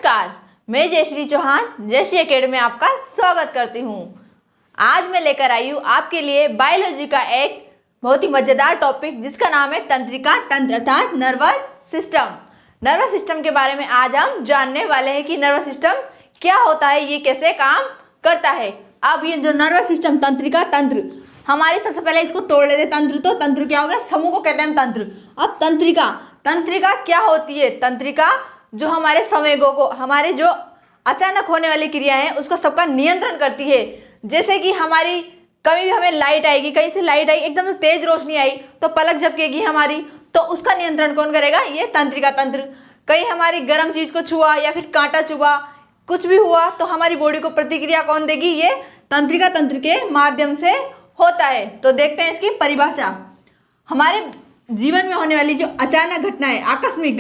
नमस्कार, मैं जयश्री चौहान जयश्री एकेडमी में आपका स्वागत करती हूँ। आज मैं लेकर आई हूँ आपके लिए बायोलॉजी का एक बहुत ही मज़ेदार टॉपिक जिसका नाम है तंत्रिका तंत्र अर्थात नर्वस सिस्टम। नर्वस सिस्टम के बारे में आज हम जानने वाले हैं कि नर्वस सिस्टम क्या होता है, ये कैसे काम करता है। अब ये जो नर्वस सिस्टम तंत्रिका तंत्र हमारे, सबसे पहले इसको तोड़ लेते। तंत्र तो तंत्र क्या हो गया, समूह को कहते हैं तंत्र। अब तंत्रिका क्या होती है? तंत्रिका जो हमारे संवेगों को, हमारे जो अचानक होने वाली क्रिया है उसका सबका नियंत्रण करती है। जैसे कि हमारी कभी भी हमें लाइट आएगी, कहीं से लाइट आई, एकदम से तेज रोशनी आई तो पलक झपकेगी हमारी, तो उसका नियंत्रण कौन करेगा? ये तंत्रिका तंत्र। कहीं हमारी गर्म चीज को छुआ या फिर कांटा चुभा, कुछ भी हुआ तो हमारी बॉडी को प्रतिक्रिया कौन देगी? ये तंत्रिका तंत्र के माध्यम से होता है। तो देखते हैं इसकी परिभाषा। हमारे जीवन में होने वाली जो अचानक घटनाएं, आकस्मिक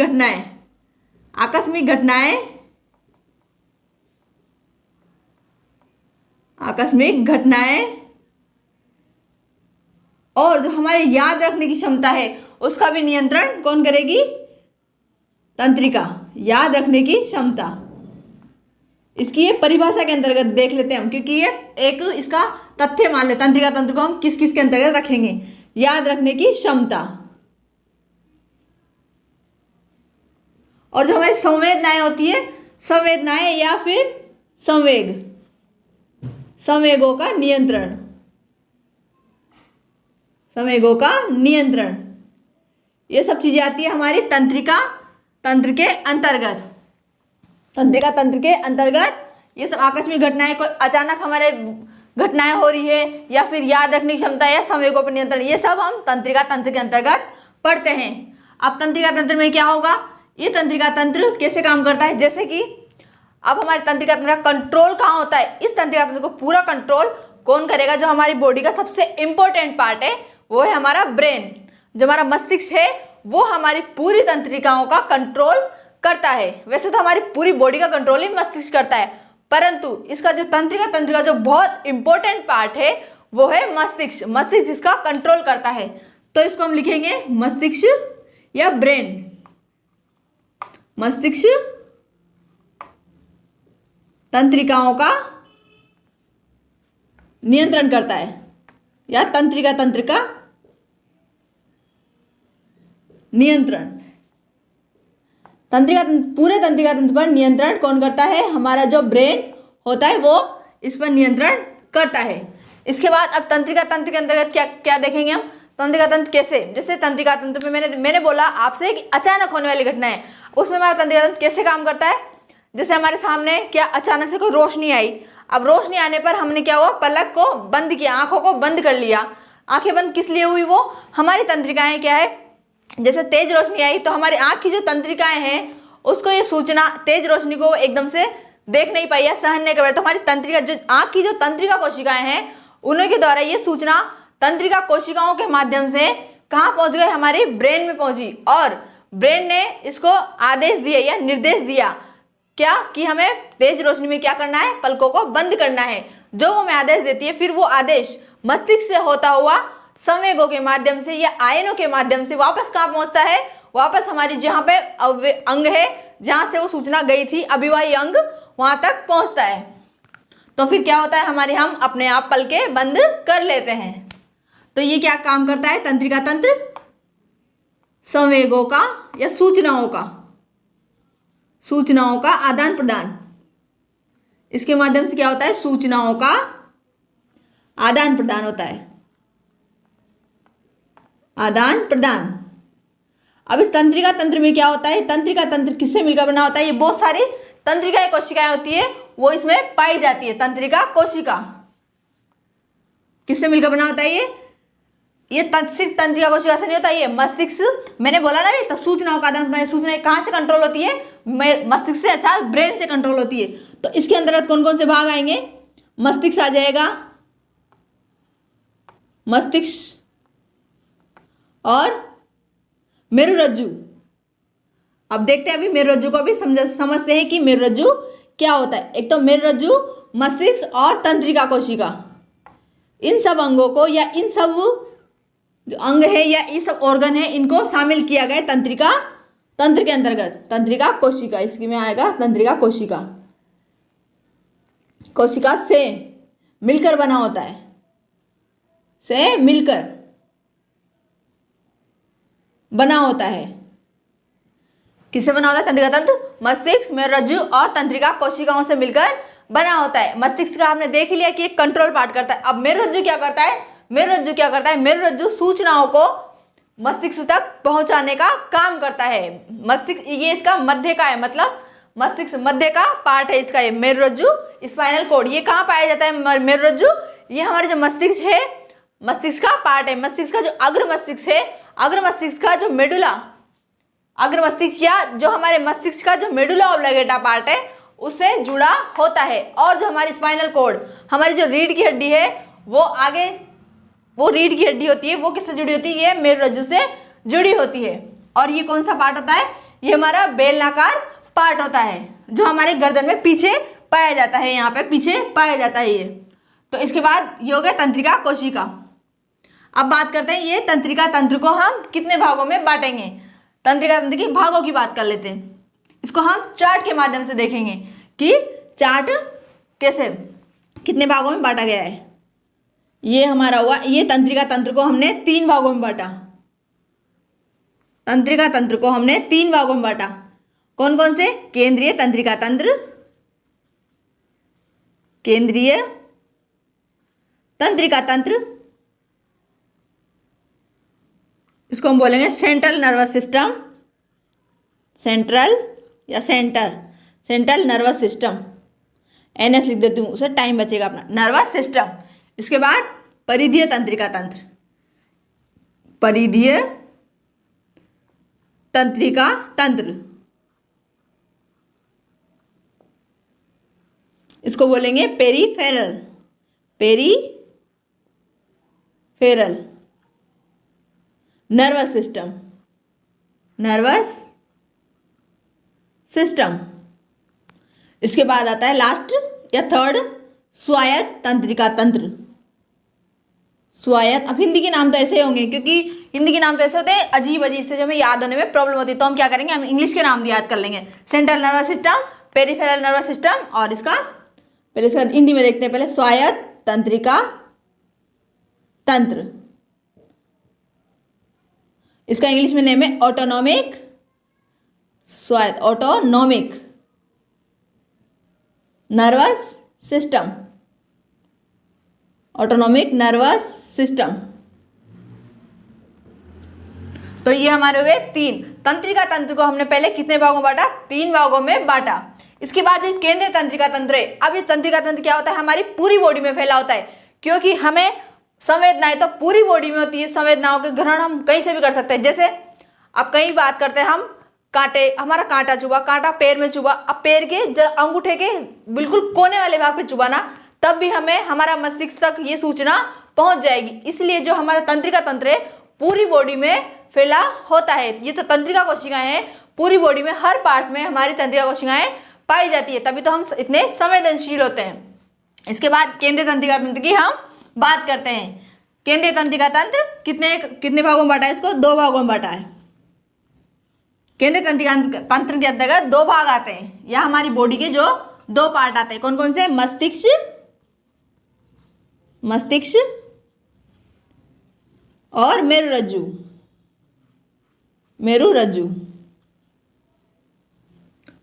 घटनाएं और जो हमारे याद रखने की क्षमता है उसका भी नियंत्रण कौन करेगी? तंत्रिका। याद रखने की क्षमता, इसकी ये परिभाषा के अंतर्गत देख लेते हैं हम, क्योंकि ये एक इसका तथ्य मान ले। तंत्रिका तंत्र को हम किस किस के अंतर्गत रखेंगे? याद रखने की क्षमता और जो हमारी संवेदनाएं होती है, संवेदनाएं या फिर संवेगों का नियंत्रण, ये सब चीजें आती है हमारी तंत्रिका तंत्र के अंतर्गत। तंत्रिका तंत्र के अंतर्गत ये सब आकस्मिक घटनाएं, कोई अचानक हमारे घटनाएं हो रही है या फिर याद रखने की क्षमता या संवेगों पर नियंत्रण, ये सब हम तंत्रिका तंत्र के अंतर्गत पढ़ते हैं। अब तंत्रिका तंत्र में क्या होगा? ये तंत्रिका तंत्र कैसे काम करता है? जैसे कि अब हमारे तंत्रिका तंत्र का कंट्रोल कहाँ होता है? इस तंत्रिका तंत्र को पूरा कंट्रोल कौन करेगा? जो हमारी बॉडी का सबसे इंपॉर्टेंट पार्ट है वो है हमारा ब्रेन। जो हमारा मस्तिष्क है वो हमारी पूरी तंत्रिकाओं का कंट्रोल करता है। वैसे तो हमारी पूरी बॉडी का कंट्रोल ही मस्तिष्क करता है, परंतु इसका जो तंत्रिका तंत्र का जो बहुत इंपॉर्टेंट पार्ट है वो है मस्तिष्क। मस्तिष्क इसका कंट्रोल करता है, तो इसको हम लिखेंगे मस्तिष्क या ब्रेन। मस्तिष्क तंत्रिकाओं का नियंत्रण करता है या तंत्रिका तंत्र का नियंत्रण। पूरे तंत्रिका तंत्र पर नियंत्रण कौन करता है? हमारा जो ब्रेन होता है वो इस पर नियंत्रण करता है। इसके बाद अब तंत्रिका तंत्र के अंतर्गत क्या क्या देखेंगे हम? तंत्रिका तंत्र कैसे, जैसे तंत्रिका तंत्र में मैंने बोला आपसे कि अचानक होने वाली घटना है, उसमें हमारा तंत्रिका तंत्र कैसे काम करता है? जैसे हमारे सामने क्या अचानक से कोई रोशनी आई, अब रोशनी आने पर हमने क्या हुआ? पलक को बंद किया, आंखों को बंद कर लिया। आंखें बंद किस लिए हुई? वो हमारी तंत्रिकाएं क्या है, जैसे तेज रोशनी आई तो हमारी आंख की जो तंत्रिकाएं हैं उसको ये सूचना, तेज रोशनी को एकदम से देख नहीं पाई या सहन नहीं कर पाई, तो हमारी तंत्रिका, जो आंख की जो तंत्रिका कोशिकाएं हैं उन्हीं के द्वारा ये सूचना तंत्रिका कोशिकाओं के माध्यम से कहाँ पहुंच गए? हमारे ब्रेन में पहुंची, और ब्रेन ने इसको आदेश दिया या निर्देश दिया क्या कि हमें तेज रोशनी में क्या करना है? पलकों को बंद करना है। जो वो हमें आदेश देती है, फिर वो आदेश मस्तिष्क से होता हुआ संवेगों के माध्यम से या आयनों के माध्यम से वापस कहाँ पहुंचता है? वापस हमारी जहाँ पे अंग है, जहाँ से वो सूचना गई थी, अभिवाही अंग, वहां तक पहुंचता है। तो फिर क्या होता है? हम अपने आप पलके बंद कर लेते हैं। तो ये क्या काम करता है? तंत्रिका तंत्र संवेगों का या सूचनाओं का आदान प्रदान, इसके माध्यम से क्या होता है? सूचनाओं का आदान प्रदान होता है। आदान प्रदान। अब इस तंत्रिका तंत्र में क्या होता है? तंत्रिका तंत्र किससे मिलकर बना होता है? ये बहुत सारी तंत्रिका कोशिकाएं होती है वो इसमें पाई जाती है। तंत्रिका कोशिका किससे मिलकर बना होता है? ये सिर्फ तंत्रिका कोशिका से नहीं होता, ये मस्तिष्क, मैंने बोला ना तो सूचनाओं का आदान प्रदान। सूचनाएं कहाँ से कंट्रोल होती है? मस्तिष्क से, अच्छा ब्रेन से कंट्रोल होती है। तो इसके अंतर्गत कौन कौन से भाग आएंगे? मस्तिष्क आ जाएगा, मस्तिष्क और मेरुरज्जु। अब देखते हैं, अभी मेरुरज्जु को भी समझते हैं कि मेरुरज्जु क्या होता है। एक तो मेरुरज्जु, मस्तिष्क और तंत्रिका कोशिका, इन सब अंगों को या इन सब जो अंग है या ये सब ऑर्गन है इनको शामिल किया गया तंत्रिका तंत्र के अंतर्गत तंत्रिका कोशिका, इसकी में आएगा तंत्रिका कोशिका। कोशिका से मिलकर बना होता है, से मिलकर बना होता है। किससे बना होता है? तंत्रिका तंत्र मस्तिष्क, मेरुरज्जु और तंत्रिका कोशिकाओं से मिलकर बना होता है। मस्तिष्क का हमने देख लिया कि एक कंट्रोल पार्ट करता है। अब मेरुरज्जु क्या करता है? मेरुरज्जु सूचनाओं को मस्तिष्क तक पहुंचाने का काम करता है। मस्तिष्क ये इसका मध्य का है, मतलब मस्तिष्क मध्य का पार्ट है इसका, ये मेरुरज्जु स्पाइनल कॉर्ड। ये कहाँ पाया जाता है मेरुरज्जु? ये हमारे जो मस्तिष्क है, मस्तिष्क का पार्ट है। मस्तिष्क का जो अग्र मस्तिष्क है, अग्र मस्तिष्क का जो मेडुला, अग्र मस्तिष्क या जो हमारे मस्तिष्क का जो मेडुला ऑब्लिगेटा पार्ट है उससे जुड़ा होता है। और जो हमारी स्पाइनल कॉर्ड, हमारी जो रीढ़ की हड्डी है, वो आगे वो रीढ़ की हड्डी होती है, वो किससे जुड़ी होती है? ये मेरुरज्जु से जुड़ी होती है। और ये कौन सा पार्ट होता है? ये हमारा बेलनाकार पार्ट होता है, जो हमारे गर्दन में पीछे पाया जाता है, यहाँ पे पीछे पाया जाता है ये। तो इसके बाद ये हो गया तंत्रिका कोशिका। अब बात करते हैं ये तंत्रिका तंत्र को हम कितने भागों में बांटेंगे। तंत्रिका तंत्र की भागों की बात कर लेते हैं। इसको हम चार्ट के माध्यम से देखेंगे कि चार्ट कैसे कितने भागों में बांटा गया है। ये हमारा हुआ, ये तंत्रिका तंत्र को हमने 3 भागों में बांटा। तंत्रिका तंत्र को हमने 3 भागों में बांटा। कौन कौन से? केंद्रीय तंत्रिका तंत्र, केंद्रीय तंत्रिका तंत्र, इसको हम बोलेंगे सेंट्रल नर्वस सिस्टम, सेंट्रल या सेंट्रल नर्वस सिस्टम, एनएस लिख देती हूँ, उसे टाइम बचेगा अपना, नर्वस सिस्टम। इसके बाद परिधीय तंत्रिका तंत्र, परिधीय तंत्रिका तंत्र, इसको बोलेंगे peripheral, peripheral nervous system, nervous system. इसके बाद आता है लास्ट या थर्ड स्वायत्त तंत्रिका तंत्र, स्वायत्त। अब हिंदी के नाम तो ऐसे होंगे, क्योंकि हिंदी के नाम तो ऐसे होते हैं अजीब अजीब से, जो हमें याद होने में प्रॉब्लम होती है, तो हम क्या करेंगे, हम इंग्लिश के नाम भी याद कर लेंगे। Central nervous system, peripheral nervous system, और इसका पहले इसका हिंदी में देखते हैं पहले, स्वायत्त तंत्रिका तंत्र। इसका इंग्लिश में नेम है ऑटोनॉमिक, स्वायत्त autonomic nervous system, autonomic nervous system. तो ये हमारे हुए 3 तंत्रिका तंत्र को हमने पहले कितने भागों में बांटा? 3 भागों में बांटा। इसके बाद जो केंद्रीय तंत्रिका तंत्र है, अब ये तंत्रिका तंत्र क्या होता है? हमारी पूरी बॉडी में फैला होता है, क्योंकि हमें संवेदनाएं तो पूरी बॉडी में होती है, संवेदनाओं के ग्रहण हम कहीं से भी कर सकते हैं। जैसे अब कहीं बात करते हैं हम कांटे, हमारा कांटा चुभा, कांटा पैर में चुभा, अब पैर के अंगूठे के बिल्कुल कोने वाले भाग पे चुभाना, तब भी हमें हमारा मस्तिष्क तक ये सूचना पहुंच जाएगी। इसलिए जो हमारा तंत्रिका तंत्र है पूरी बॉडी में फैला होता है। ये तो तंत्रिका कोशिकाएं हैं, पूरी बॉडी में हर पार्ट में हमारी तंत्रिका कोशिकाएं पाई जाती है, तभी तो हम इतने संवेदनशील होते हैं। इसके बाद केंद्रीय तंत्रिका तंत्र की हम बात करते हैं। केंद्रीय तंत्रिका तंत्र कितने भागों में बांटा है? इसको 2 भागों में बांटा है। केंद्रीय तंत्रिका तंत्र के अंतर्गत 2 भाग आते हैं, या हमारी बॉडी के जो 2 पार्ट आते हैं। कौन कौन से? मस्तिष्क और मेरुरज्जु,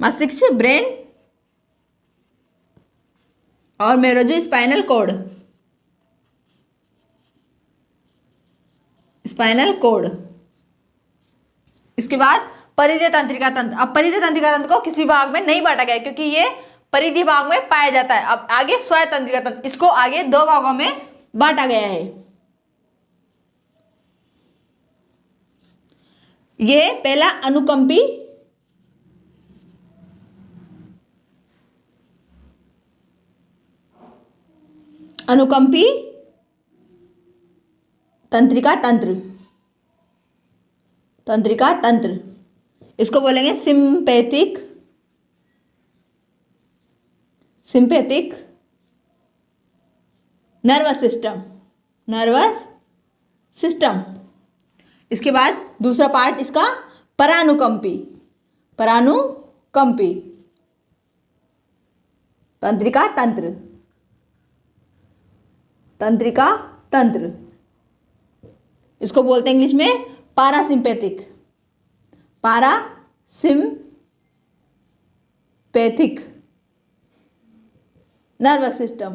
मस्तिष्क ब्रेन और मेरुरज्जु स्पाइनल कॉर्ड। इसके बाद परिधीय तंत्रिका तंत्र। अब परिधीय तंत्रिका तंत्र को किसी भाग में नहीं बांटा गया, क्योंकि ये परिधीय भाग में पाया जाता है। अब आगे स्वायत्त तंत्रिका तंत्र, इसको आगे 2 भागों में बांटा गया है। ये पहला अनुकंपी तंत्रिका तंत्र, इसको बोलेंगे सिंपैथिक नर्वस सिस्टम। इसके बाद दूसरा पार्ट इसका परानुकंपी परानुकंपी तंत्रिका तंत्र, तंत्रिका तंत्र, इसको बोलते हैं इंग्लिश में parasympathetic, parasympathetic nervous system,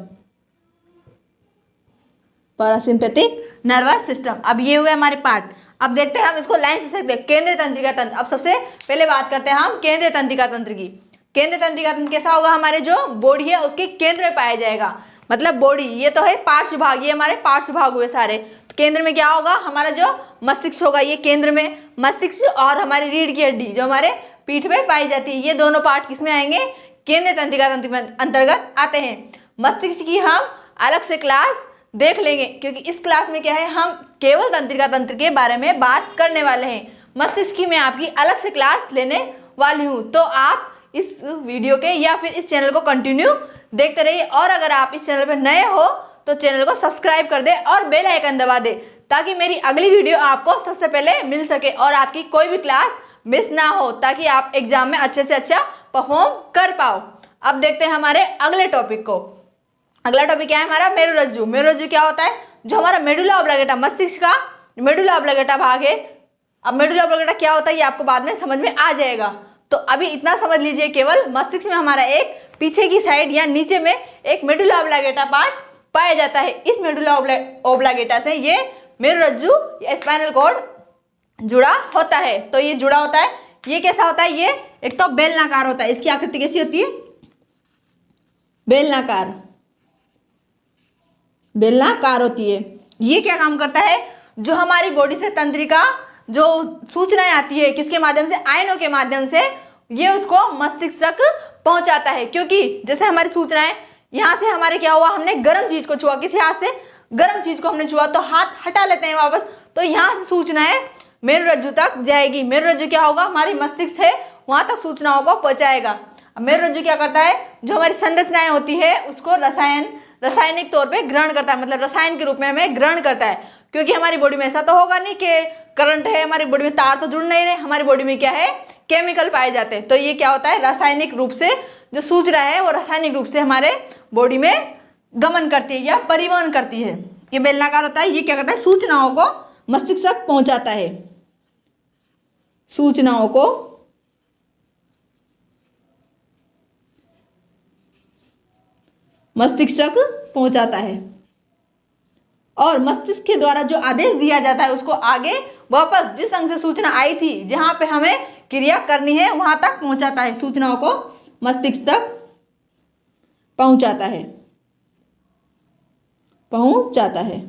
parasympathetic nervous system. अब ये हुए हमारे पार्ट। अब देखते हैं हम इसको लाइन से देखते हैं। केंद्रीय तंत्रिका तंत्र। अब सबसे पहले बात करते हैं हम केंद्रीय तंत्रिका तंत्र की। केंद्रीय तंत्रिका तंत्र कैसा होगा? हमारे जो बॉडी है उसके केंद्र में पाया जाएगा। मतलब बॉडी ये तो है पार्श्व भाग, ये हमारे पार्श्व भाग हुए सारे। तो केंद्र में क्या होगा? हमारा जो मस्तिष्क होगा, ये केंद्र में मस्तिष्क, और हमारी रीढ़ की हड्डी जो हमारे पीठ में पाई जाती है, ये दोनों पार्ट किसमें आएंगे? केंद्रीय तंत्रिका तंत्र में अंतर्गत आते हैं। मस्तिष्क की हम अलग से क्लास देख लेंगे, क्योंकि इस क्लास में क्या है, हम केवल तंत्रिका तंत्र के बारे में बात करने वाले हैं। मस्तिष्क की मैं आपकी अलग से क्लास लेने वाली हूँ। तो आप इस वीडियो के या फिर इस चैनल को कंटिन्यू देखते रहिए। और अगर आप इस चैनल पर नए हो तो चैनल को सब्सक्राइब कर दे और बेल आइकन दबा दे, ताकि मेरी अगली वीडियो आपको सबसे पहले मिल सके और आपकी कोई भी क्लास मिस ना हो, ताकि आप एग्जाम में अच्छे से अच्छा परफॉर्म कर पाओ। अब देखते हैं हमारे अगले टॉपिक को। अगला टॉपिक क्या है हमारा? मेरुरज्जु। मेरुरज्जु क्या होता है? जो हमारा मेडुला ऑब्लिगेटा, मस्तिष्क का मेडुला ऑब्लिगेटा भाग है। अब मेडुला ऑब्लिगेटा क्या होता है ये आपको बाद में समझ में आ जाएगा। तो अभी इतना समझ लीजिए, केवल मस्तिष्क में हमारा एक पीछे की साइड या नीचे में एक मेडुला ऑब्लिगेटा पार्ट पाया जाता है। इस मेडुला ऑब्लिगेटा से ये मेरुरज्जु या स्पाइनल कॉर्ड जुड़ा होता है। तो ये जुड़ा होता है। ये कैसा होता है? ये एक तो बेलनाकार होता है। इसकी आकृति कैसी होती है? बेलनाकार, बेलनाकार होती है। ये क्या काम करता है? जो हमारी बॉडी से तंत्रिका जो सूचनाएं आती है, किसके माध्यम से? आयनों के माध्यम से, ये उसको मस्तिष्क तक पहुंचाता है। क्योंकि जैसे हमारी सूचनाएं यहाँ से हमारे क्या हुआ, हमने गर्म चीज को छुआ, किसी हाथ से गर्म चीज को हमने छुआ तो हाथ हटा लेते हैं वापस, तो यहाँ से सूचनाएं मेरुरज्जु तक जाएगी। मेरुरज्जु क्या होगा? हमारी मस्तिष्क है वहां तक सूचनाओं को पहुंचाएगा। मेरुरज्जु क्या करता है? जो हमारी संरचनाएं होती है उसको रासायनिक तौर पे ग्रहण करता है, मतलब रसायन के रूप में हमें ग्रहण करता है। क्योंकि हमारी बॉडी में ऐसा तो होगा नहीं कि करंट है, हमारी बॉडी में तार तो जुड़ नहीं रहे, हमारी बॉडी में क्या है? केमिकल पाए जाते हैं। तो ये क्या होता है? रासायनिक रूप से जो सूचना है वो रासायनिक रूप से हमारे बॉडी में गमन करती है या परिवहन करती है। ये बेलनाकार होता है। ये क्या करता है? सूचनाओं को मस्तिष्क तक पहुंचाता है, सूचनाओं को मस्तिष्क तक पहुंचाता है, और मस्तिष्क के द्वारा जो आदेश दिया जाता है उसको आगे वापस जिस अंग से सूचना आई थी, जहां पे हमें क्रिया करनी है, वहां तक पहुंचाता है। सूचनाओं को मस्तिष्क तक पहुंचाता है, पहुंचाता है।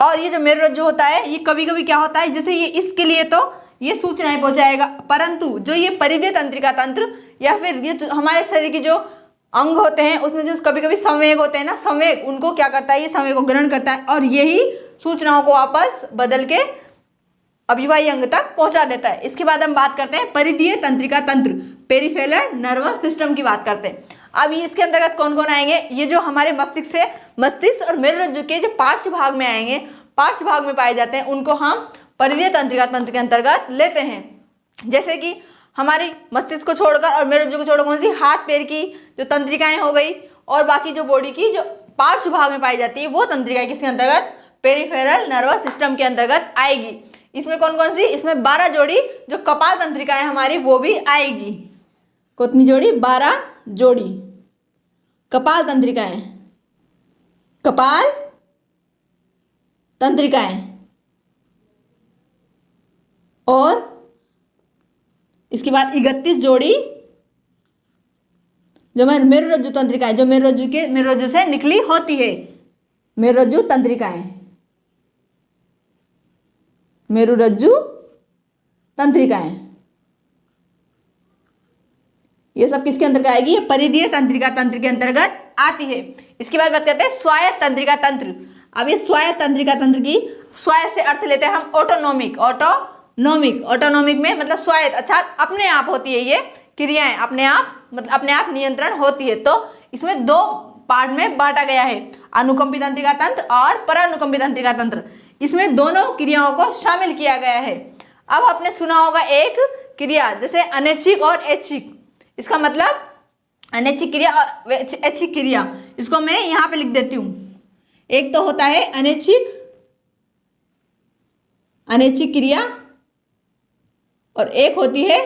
और ये जो मेरुरज्जु होता है, ये कभी कभी क्या होता है, जैसे ये इसके लिए तो ये सूचनाएं पहुंचाएगा, परंतु जो ये परिधीय तंत्रिका तंत्र या फिर ये हमारे शरीर की जो अंग होते हैं उसमें जो कभी कभी संवेग होते हैं ना, संवेग, उनको क्या करता है? ये संवेग को ग्रहण करता है और यही सूचनाओं को वापस बदल के अभिवाही अंग तक पहुंचा देता है। इसके बाद हम बात करते हैं परिधीय तंत्रिका तंत्र, पेरिफेरल नर्वस सिस्टम की बात करते हैं। अब इसके अंतर्गत कौन कौन आएंगे? ये जो हमारे मस्तिष्क से, मस्तिष्क और मेरुरज्जु के जो पार्श्व भाग में आएंगे, पार्श्व भाग में पाए जाते हैं, उनको हम परिधीय तंत्रिका तंत्र के अंतर्गत लेते हैं। जैसे कि हमारी मस्तिष्क को छोड़कर और मेरुरज्जु को छोड़कर कौन सी? हाथ पैर की जो तंत्रिकाएं हो गई, और बाकी जो बॉडी की जो पार्श्व भाग में पाई जाती है वो तंत्रिकाएं किसके अंतर्गत? पेरिफेरल नर्वस सिस्टम के अंतर्गत आएगी। इसमें कौन कौन सी? इसमें 12 जोड़ी जो कपाल तंत्रिकाएं हमारी वो भी आएगी। कितनी जोड़ी? 12 जोड़ी कपाल तंत्रिकाएं, कपाल तंत्रिकाएं। और इसके बाद 31 जोड़ी जो मेरुरज्जु तंत्रिकाएं, जो मेरुरज्जु से निकली होती है, मेरुरज्जु तंत्रिकाएं, मेरुरज्जु तंत्रिकाएं, ये सब किसके अंतर्गत आएगी? ये परिधीय तंत्रिका तंत्र के अंतर्गत आती है। इसके बाद बात करते हैं स्वायत्त तंत्रिका तंत्र। अब ये स्वायत्त तंत्रिका तंत्र की स्वायत्त से अर्थ लेते हैं हम ऑटोनोमिक। ऑटोनोमिक में मतलब स्वायत्त, अर्थात अपने आप होती है, ये क्रियाएं अपने आप, मतलब अपने आप नियंत्रण होती है। तो इसमें 2 पार्ट में बांटा गया है, अनुकंपी तंत्रिका तंत्र और परानुकंपी तंत्रिका तंत्र। इसमें दोनों क्रियाओं को शामिल किया गया है। अब आपने सुना होगा एक क्रिया जैसे अनैच्छिक और ऐच्छिक, इसका मतलब अनैच्छिक क्रिया और ऐच्छिक क्रिया, इसको मैं यहाँ पे लिख देती हूँ। एक तो होता है अनैच्छिक क्रिया और एक होती है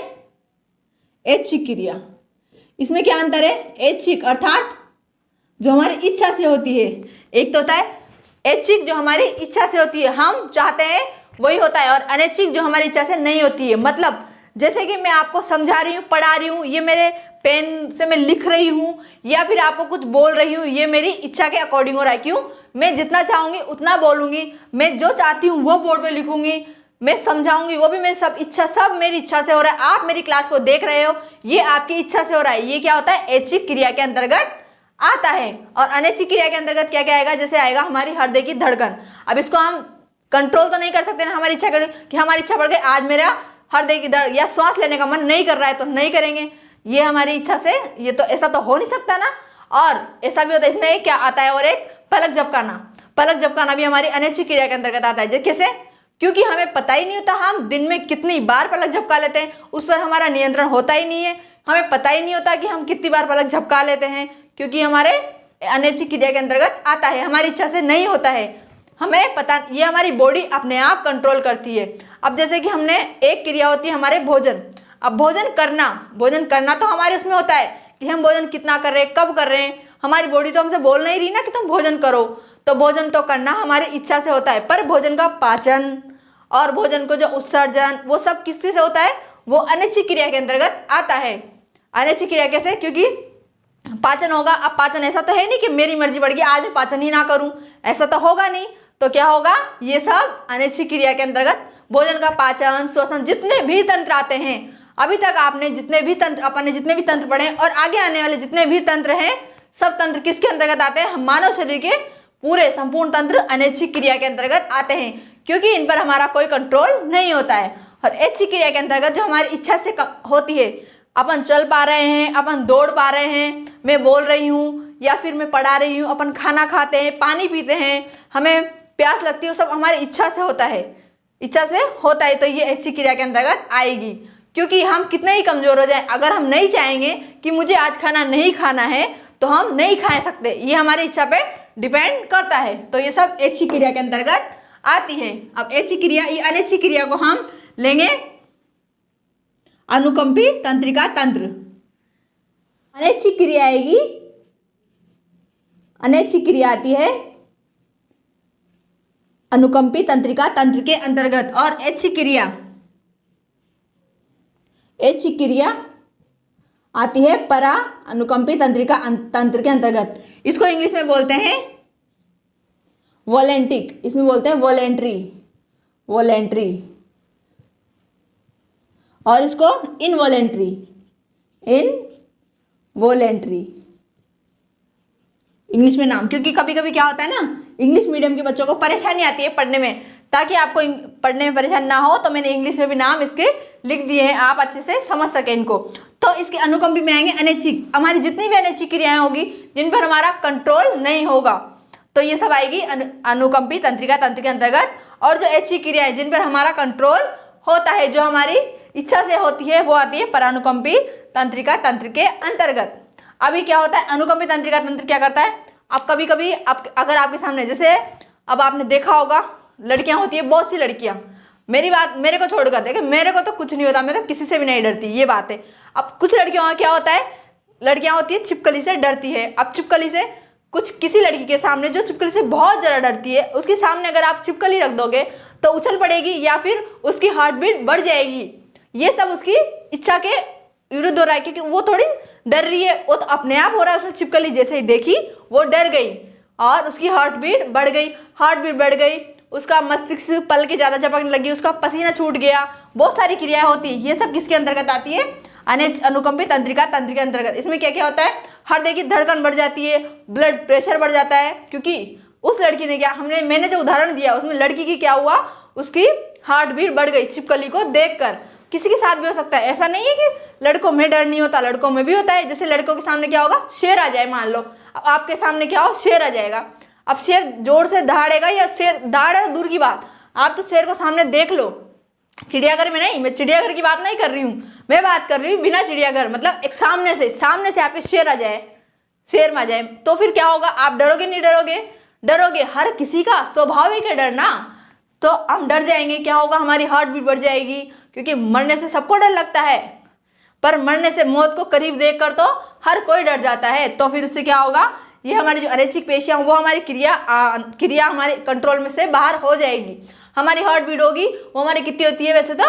ऐच्छिक क्रिया। इसमें क्या अंतर है? ऐच्छिक अर्थात जो हमारी इच्छा से होती है, एक तो होता है ऐच्छिक जो हमारी इच्छा से होती है, हम चाहते हैं वही होता है, और अनैच्छिक जो हमारी इच्छा से नहीं होती है। मतलब जैसे कि मैं आपको समझा रही हूँ, पढ़ा रही हूँ, ये मेरे पेन से मैं लिख रही हूँ, या फिर आपको कुछ बोल रही हूँ, ये मेरी इच्छा के अकॉर्डिंग हो रहा है। क्यों? मैं जितना चाहूँगी उतना बोलूँगी, मैं जो चाहती हूँ वो बोर्ड पे लिखूँगी, मैं समझाऊंगी वो भी मेरी सब मेरी इच्छा से हो रहा है। आप मेरी क्लास को देख रहे हो, ये आपकी इच्छा से हो रहा है। ये क्या होता है? ऐच्छिक क्रिया के अंतर्गत आता है। और अनैच्छिक क्रिया के अंतर्गत क्या क्या आएगा? जैसे आएगा हमारी हृदय की धड़कन। अब इसको हम कंट्रोल तो नहीं कर सकते ना हमारी इच्छा कि हमारी इच्छा बढ़ गई, आज मेरा हृदय की धड़कन या श्वास लेने का मन नहीं कर रहा है तो नहीं करेंगे, ये हमारी इच्छा से, ये तो ऐसा तो हो नहीं सकता ना। और ऐसा भी होता है, इसमें क्या आता है? और एक पलक झपकाना। पलक झपकाना भी हमारी अनैच्छिक क्रिया के अंतर्गत आता है। कैसे? क्योंकि हमें पता ही नहीं होता हम दिन में कितनी बार पलक झपका लेते हैं, उस पर हमारा नियंत्रण होता ही नहीं है। हमें पता ही नहीं होता कि हम कितनी बार पलक झपका लेते हैं, क्योंकि हमारे अनैच्छिक क्रिया के अंतर्गत आता है, हमारी इच्छा से नहीं होता है। हमें पता, ये हमारी बॉडी अपने आप कंट्रोल करती है। अब जैसे कि हमने एक क्रिया होती है हमारे भोजन। अब भोजन करना तो हमारे उसमें होता है कि हम भोजन कितना कर रहे हैं, कब कर रहे हैं। हमारी बॉडी तो हमसे बोल नहीं रही ना कि तुम भोजन करो, तो भोजन तो करना हमारी इच्छा से होता है। पर भोजन का पाचन और भोजन को जो उत्सर्जन, वो सब किससे होता है? वो अनैच्छिक क्रिया के अंतर्गत आता है। अनैच्छिक क्रिया कैसे? क्योंकि पाचन होगा। अब पाचन ऐसा तो है नहीं कि मेरी मर्जी बढ़ गई आज मैं पाचन ही ना करूं, ऐसा तो होगा नहीं। तो क्या होगा? ये सब अनैच्छिक क्रिया के अंतर्गत भोजन का पाचन, श्वसन, जितने भी तंत्र आते हैं, अभी तक आपने जितने भी तंत्र पढ़े और आगे आने वाले जितने भी तंत्र हैं, सब तंत्र किसके अंतर्गत आते हैं? मानव शरीर के पूरे संपूर्ण तंत्र अनैच्छिक क्रिया के अंतर्गत आते हैं, क्योंकि इन पर हमारा कोई कंट्रोल नहीं होता है। और ऐच्छिक क्रिया के अंतर्गत जो हमारी इच्छा से होती है, अपन चल पा रहे हैं, अपन दौड़ पा रहे हैं, मैं बोल रही हूँ या फिर मैं पढ़ा रही हूँ, अपन खाना खाते हैं, पानी पीते हैं, हमें प्यास लगती है, सब हमारी इच्छा से होता है, तो ये ऐच्छिक क्रिया के अंतर्गत आएगी। क्योंकि हम कितने ही कमजोर हो जाए, अगर हम नहीं चाहेंगे कि मुझे आज खाना नहीं खाना है तो हम नहीं खा सकते, ये हमारी इच्छा पे डिपेंड करता है। तो ये सब ऐच्छिक क्रिया के अंतर्गत आती है। अब ऐच्छिक क्रिया, ये अनैच्छिक क्रिया को हम लेंगे अनुकंपी तंत्रिका तंत्र। अनैच्छिक क्रिया आएगी, अनैच्छिक क्रिया आती है अनुकंपी तंत्रिका तंत्र के अंतर्गत। और ऐच्छिक क्रिया आती है परा अनुकंपी तंत्रिका तंत्र के अंतर्गत। इसको इंग्लिश में बोलते हैं वॉलेंटिक, इसमें बोलते हैं वॉलेंट्री, और इसको इनवॉलेंट्री इंग्लिश में नाम। क्योंकि कभी कभी क्या होता है ना, इंग्लिश मीडियम के बच्चों को परेशानी आती है पढ़ने में, ताकि आपको पढ़ने में परेशानी ना हो तो मैंने इंग्लिश में भी नाम इसके लिख दिए हैं, आप अच्छे से समझ सकें इनको। तो इसके अनुकंपी में आएंगे अनैच्छिक, हमारी जितनी भी अनैच्छिक क्रियाएं होगी जिन पर हमारा कंट्रोल नहीं होगा, तो ये सब आएगी अनुकंपी तंत्रिका तंत्र के अंतर्गत। और जो ऐच्छिक क्रियाएं जिन पर हमारा कंट्रोल होता है, जो हमारी इच्छा से होती है, वो आती है परानुकंपी तंत्रिका तंत्र के अंतर्गत। अभी क्या होता है, अनुकंपी तंत्रिका तंत्र क्या करता है? आप कभी कभी अगर आपके सामने, जैसे अब आपने देखा होगा लड़कियां होती है, बहुत सी लड़कियां, मेरे को छोड़कर देखे, मेरे को तो कुछ नहीं होता, मैं तो किसी से भी नहीं डरती, ये बात है। अब कुछ लड़कियों का क्या होता है, लड़कियां होती है छिपकली से डरती है। अब छिपकली से किसी लड़की के सामने जो छिपकली से बहुत ज़्यादा डरती है, उसके सामने अगर आप छिपकली रख दोगे तो उछल पड़ेगी या फिर उसकी हार्ट बीट बढ़ जाएगी। ये सब उसकी इच्छा के विरुद्ध हो रहा है, क्योंकि वो थोड़ी डर रही है, वो तो अपने आप हो रहा है। उसने छिपकली जैसे ही देखी वो डर गई और उसकी हार्ट बीट बढ़ गई, उसका मस्तिष्क पल के ज़्यादा झपकने लगी, उसका पसीना छूट गया, बहुत सारी क्रियाएं होती है। ये सब किसके अंतर्गत आती है? अनुकंपी तंत्रिका तंत्र के अंतर्गत। इसमें क्या क्या होता है? हृदय की धड़कन बढ़ जाती है, ब्लड प्रेशर बढ़ जाता है, क्योंकि उस लड़की ने क्या, मैंने जो उदाहरण दिया उसमें लड़की की क्या हुआ, उसकी हार्ट बीट बढ़ गई छिपकली को देखकर। किसी के साथ भी हो सकता है, ऐसा नहीं है कि लड़कों में डर नहीं होता, लड़कों में भी होता है। जैसे लड़कों के सामने क्या होगा, शेर आ जाए, मान लो अब आपके सामने क्या हो, शेर आ जाएगा, अब शेर जोर से दहाड़ेगा या शेर दहाड़े तो दूर की बात, आप तो शेर को सामने देख लो। चिड़ियाघर में नहीं, मैं चिड़ियाघर की बात नहीं कर रही हूँ, मैं बात कर रही हूँ बिना चिड़ियाघर, मतलब एक सामने से आपके शेर आ जाए, शेर में आ जाए, तो फिर क्या होगा, आप डरोगे नहीं डरोगे? डरोगे। हर किसी का स्वाभाविक है डरना, तो हम डर जाएंगे, क्या होगा, हमारी हार्ट बीट बढ़ जाएगी, क्योंकि मरने से सबको डर लगता है, पर मरने से, मौत को करीब देखकर तो हर कोई डर जाता है। तो फिर उससे क्या होगा, ये हमारी जो अनैच्छिक पेशियां वो हमारी क्रिया हमारे कंट्रोल में से बाहर हो जाएगी। हमारी हार्ट बीट होगी, वो हमारी कितनी होती है वैसे तो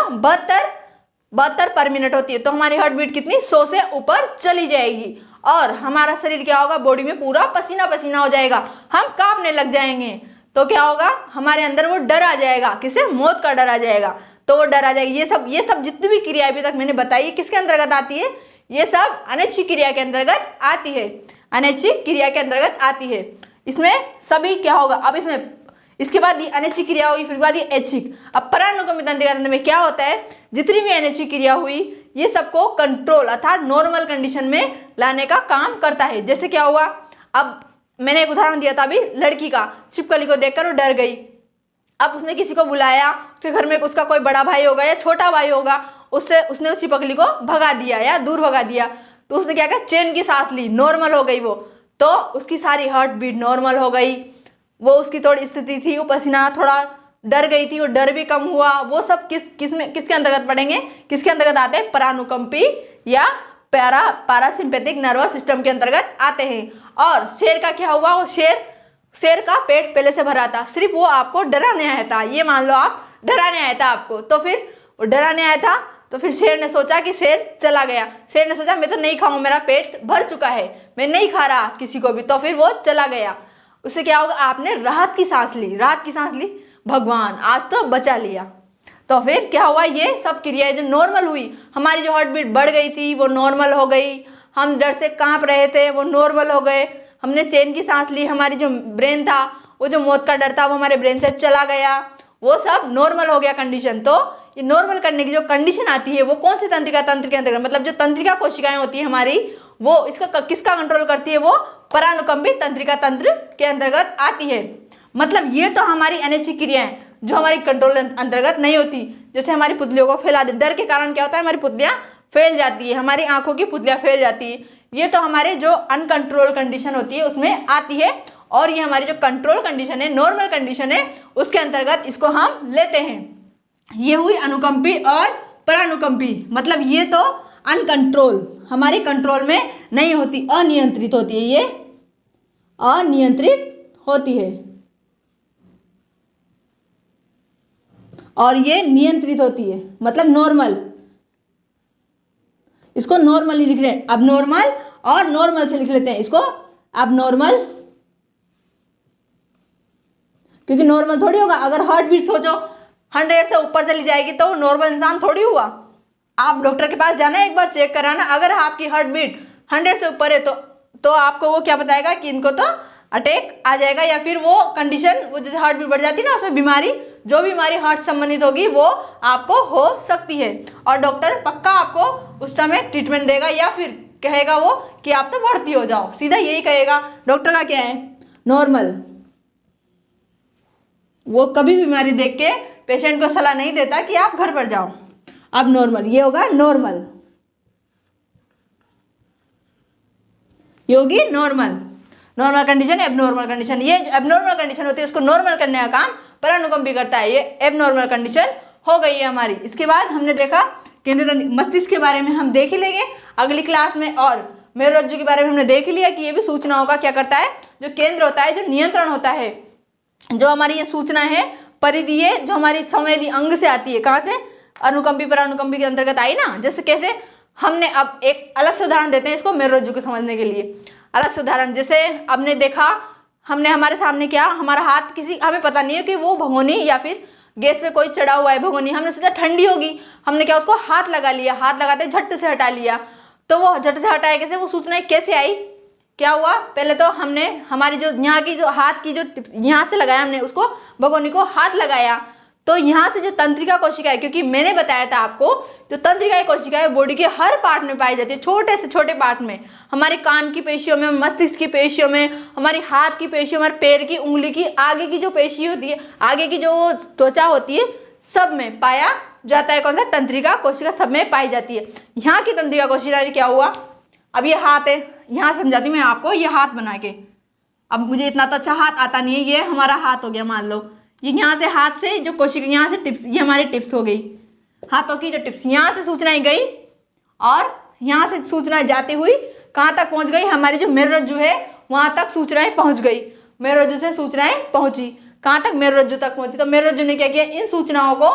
72 पर मिनट होती है, तो हमारी हार्ट बीट कितनी 100 से ऊपर चली जाएगी, और हमारा शरीर क्या होगा, बॉडी में पूरा पसीना पसीना हो जाएगा, हम कांपने लग जाएंगे। तो क्या होगा, हमारे अंदर वो डर आ जाएगा, किसे, मौत का डर आ जाएगा, तो वो डर आ जाएगा। ये सब जितनी भी क्रिया अभी तक मैंने बताई किसके अंतर्गत आती है, ये सब अनैच्छिक क्रिया के अंतर्गत आती है, अनैच्छिक क्रिया के अंतर्गत आती है। इसमें सभी क्या होगा, अब इसमें इसके बाद ये अनैच्छिक क्रिया होगी, फिर बाद ये ऐच्छिक। अब परानुक्रमिक तंत्रिका तंत्र में क्या होता है, जितनी भी अनैच्छिक क्रिया हुई ये सबको कंट्रोल अर्थात नॉर्मल कंडीशन में लाने का काम करता है। जैसे क्या हुआ, अब मैंने एक उदाहरण दिया था अभी, लड़की का, छिपकली को देखकर वो डर गई, अब उसने किसी को बुलाया, उसके घर में उसका कोई बड़ा भाई होगा या छोटा भाई होगा, उसने उस छिपकली को भगा दिया या दूर भगा दिया, तो उसने क्या किया, चैन की सांस ली, नॉर्मल हो गई वो, तो उसकी सारी हार्ट बीट नॉर्मल हो गई, वो उसकी थोड़ी स्थिति थी, वो पसीना, थोड़ा डर गई थी, वो डर भी कम हुआ। वो सब किसके अंतर्गत पड़ेंगे, किसके अंतर्गत आते हैं, परानुकंपी या पैरासिम्पैथिक नर्वस सिस्टम के अंतर्गत आते हैं। और शेर का क्या हुआ, वो शेर का पेट पहले से भरा था, सिर्फ वो आपको डराने आया था, ये मान लो आप डराने आया था आपको, तो फिर वो डराने आया था, तो फिर शेर ने सोचा कि शेर चला गया, शेर ने सोचा मैं तो नहीं खाऊंगा, मेरा पेट भर चुका है, मैं नहीं खा रहा किसी को भी, तो फिर वो चला गया। उससे क्या होगा, आपने राहत की सांस ली, राहत की सांस ली, भगवान आज तो बचा लिया। तो फिर क्या हुआ, ये सब क्रियाएं जो नॉर्मल हुई, हमारी जो हार्ट बीट बढ़ गई थी वो नॉर्मल हो गई, हम डर से कांप रहे थे वो नॉर्मल हो गए, हमने चैन की सांस ली, हमारी जो ब्रेन था, वो जो मौत का डर था वो हमारे ब्रेन से चला गया, वो सब नॉर्मल हो गया कंडीशन। तो ये नॉर्मल करने की जो कंडीशन आती है वो कौन सी तंत्रिका तंत्र के अंतर्गत, मतलब जो तंत्रिका कोशिकाएं होती है हमारी, वो इसका किसका कंट्रोल करती है, वो परानुकंपी तंत्रिका तंत्र के अंतर्गत आती है। मतलब ये तो हमारी अनैच्छिक क्रियाएं जो हमारी कंट्रोल अंतर्गत नहीं होती, जैसे हमारी पुतलियों को फैला दे, डर के कारण क्या होता है, हमारी पुतलियां फैल जाती है, हमारी आंखों की पुतलियां फैल जाती है, ये तो हमारे जो अनकंट्रोल कंडीशन होती है उसमें आती है, और ये हमारी जो कंट्रोल कंडीशन है, नॉर्मल कंडीशन है, उसके अंतर्गत इसको हम लेते हैं। ये हुई अनुकंपी और परानुकंपी, मतलब ये तो अनकंट्रोल, हमारे कंट्रोल में नहीं होती, अनियंत्रित होती है, ये अनियंत्रित होती है, और ये नियंत्रित होती है, मतलब नॉर्मल, इसको नॉर्मल ही लिख रहे हैं, अब नॉर्मल और नॉर्मल से लिख लेते हैं इसको, अब नॉर्मल, क्योंकि नॉर्मल थोड़ी होगा, अगर हार्ट बीट सोचो 100 से ऊपर चली जाएगी तो नॉर्मल इंसान थोड़ी हुआ। आप डॉक्टर के पास जाना, एक बार चेक कराना, अगर आपकी हार्ट बीट 100 से ऊपर है तो आपको वो क्या बताएगा कि इनको तो अटैक आ जाएगा, या फिर वो कंडीशन, वो जैसे हार्ट बीट बढ़ जाती है ना, उसमें बीमारी, जो बीमारी हार्ट संबंधित होगी वो आपको हो सकती है, और डॉक्टर पक्का आपको उस समय ट्रीटमेंट देगा, या फिर कहेगा वो कि आप तो भर्ती हो जाओ, सीधा यही कहेगा। डॉक्टर का क्या है, नॉर्मल, वो कभी बीमारी देख के पेशेंट को सलाह नहीं देता कि आप घर पर जाओ। अब नॉर्मल, ये होगा नॉर्मल, ये होगी normal, normal condition, abnormal condition, ये एबनॉर्मल कंडीशन होती है, इसको नॉर्मल करने का काम परानुकंपी करता है, ये एबनॉर्मल कंडीशन हो गई है हमारी। इसके बाद हमने देखा केंद्रीय मस्तिष्क के बारे में हम देख ही लेंगे अगली क्लास में, और मेरुरज्जु के बारे में हमने देख ही लिया कि ये भी सूचनाओं का क्या करता है, जो केंद्र होता है, जो नियंत्रण होता है, जो हमारी ये सूचना है परिधीय, जो हमारी संवेदी अंग से आती है, कहाँ से, अनुकंपी परानुकंपी के अंतर्गत आई ना। जैसे कैसे, हमने अब एक अलग से उदाहरण देते हैं इसको मेरुरज्जु को समझने के लिए, अलग से उदाहरण, जैसे हमने देखा, हमने हमारे सामने क्या, हमारा हाथ किसी, हमें पता नहीं है कि वो भगोनी या फिर गैस पे कोई चढ़ा हुआ है भगोनी, हमने सोचा ठंडी होगी, हमने क्या उसको हाथ लगा लिया, हाथ लगाते झट से हटा लिया, तो वो झट से हटाया कैसे, वो सूचना कैसे आई, क्या हुआ, पहले तो हमने हमारी जो यहाँ की जो हाथ की जो यहाँ से लगाया हमने उसको भगोनी को हाथ लगाया, तो यहाँ से जो तंत्रिका कोशिका है, क्योंकि मैंने बताया था आपको जो तंत्रिका कोशिका है बॉडी के हर पार्ट में पाई जाती है, छोटे से छोटे पार्ट में, हमारे कान की पेशियों में, मस्तिष्क की पेशियों में, हमारे हाथ की पेशियों में, हमारे पैर की उंगली की आगे की जो पेशी होती है, आगे की जो त्वचा होती है, सब में पाया जाता है। कौन सा? तंत्रिका कोशिका सब में पाई जाती है। यहाँ की तंत्रिका कोशिका क्या हुआ, अब ये हाथ है, यहाँ समझाती मैं आपको, ये हाथ बना के, अब मुझे इतना तो अच्छा हाथ आता नहीं है, ये हमारा हाथ हो गया, मान लो ये यहाँ से हाथ से जो कोशिका, यहाँ से टिप्स, ये हमारी टिप्स हो गई, हाथों की जो टिप्स, यहाँ से सूचनाएं गई और यहाँ से सूचनाएं जाती हुई कहाँ तक पहुँच गई, हमारी जो मेरुरज्जु है वहाँ तक सूचनाएं पहुँच गई, मेरुरज्जु से सूचनाएं पहुँची, कहाँ तक? मेरुरज्जु तक पहुँची। तो मेरुरज्जु ने क्या किया, इन सूचनाओं को